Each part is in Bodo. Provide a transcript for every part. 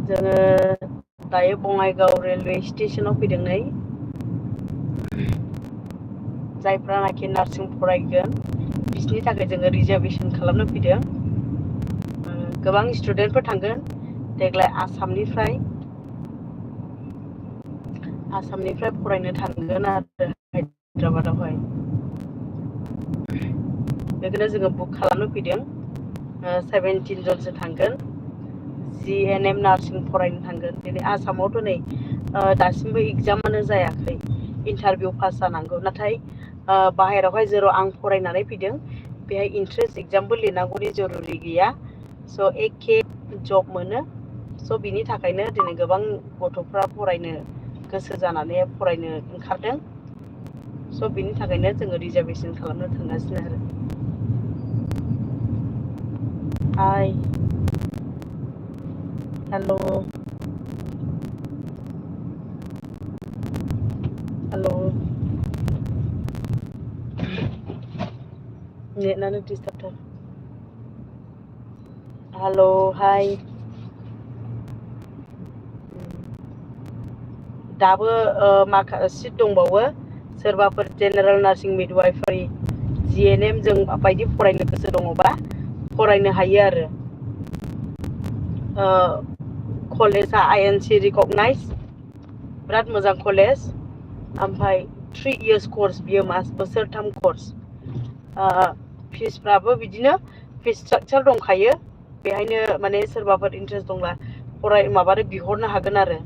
जोङो दायो बङाइगाव रेलवे स्टेशनाव फैदों नै जायफ्रानाखि नार्सिं फरायगोन बिसोरनि थाखाय जोङो रिजार्भेशन खालामनो फैदों गोबां स्टुडेन्टफोर थांगोन देग्लाय आसामनिफ्राय फरायनो थांगोन आरो हायद्राबादावहाय बेखौनो जोङो बुक खालामनो फैदों 17 जनसो थांगोन GNM नार्सिं फरायनो थांगोन दिनै आसामावथ' नै दासिमबो एगजामानो जायाखै इन्टारभिउ पास जानांगौ नाथाय बाहेरावहाय जेराव आं फरायनानै फैदों बेहाय इन्ट्रेन्स एगजामबो लिरनांगौनि जरुरि गैया स' एखे जब मोनो स' बिनि थाखायनो दिनै गोबां गथ'फ्रा फरायनो गोसो जानानै फरायनो ओंखारदों स' बिनि थाखायनो जोङो रिजार्भेशन खालामनो थांगासिनो आरो हाय हेल' नेटआनो डिस्टार्बथार हेल' हाय दाबो माखासे सिट दंबावो सोरबाफोर जेनेरेल नार्सिं मिडवाइफारि GNM जों बायदि फरायनो गोसो दङबा फरायनो हायो आरो कलेजआ INC रिकगनाइज बिराद मोजां कलेज ओमफ्राय 3 years कर्स बियो बोसोरथाम कर्स फिसफ्राबो बिदिनो फिस स्ट्राकचार दंखायो बेहायनो माने सोरबाफोर इन्ट्रेस्ट दंब्ला माबानो बिहरनो हागोन आरो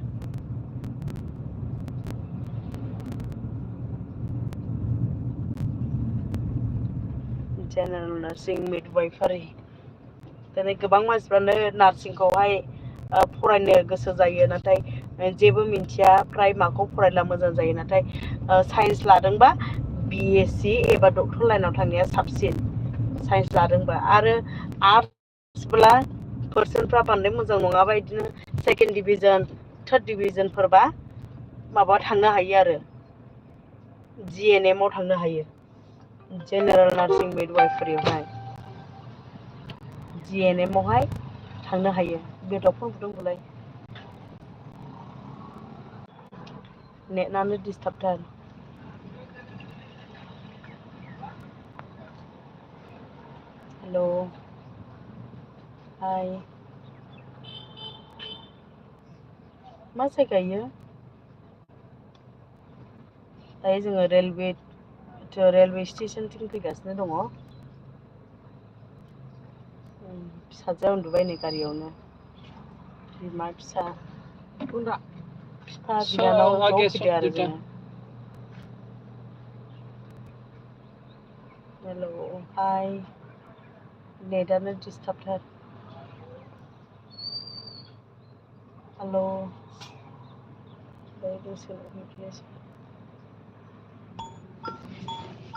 जेनेरेल नार्सिं मिडवाइफारि दिनै गोबां मानसिफ्रानो नार्सिंखौहाय फरायनो गोसो जायो नाथाय जेबो मिन्थिया फ्राय माखौ फरायब्ला मोजां जायो नाथाय साइन्स लादोंबा BSc एबा डक्टर लाइनाव थांनाया साबसिन साइन्स लादोंबा आरो आर्ट्सब्ला पारसेन्टफ्रा बांद्राय मोजां नङाबा बिदिनो सेकेन्ड डिभिजन थार्ड डिभिजनफोरबा माबा थांनो हायो आरो GNM आव थांनो हायो जेनेरेल नार्सिं मिडवाइफारियावहाय GNM आवहाय थांनो हायो बेदरफोर बुलाय नेटआनो डिस्टार्बथार हेल' हाय मा जायगा इयो दायो जोङो रेलवे स्टेसनथिं फैगासिनो दङ फिसाजोआ उन्दुबाय नै गारियावनो बिमा फिसा बिफा बिनानाव ज' फैदो आरो जोङो हेल' हाय नेटआनो डिस्टार्बथार हेल'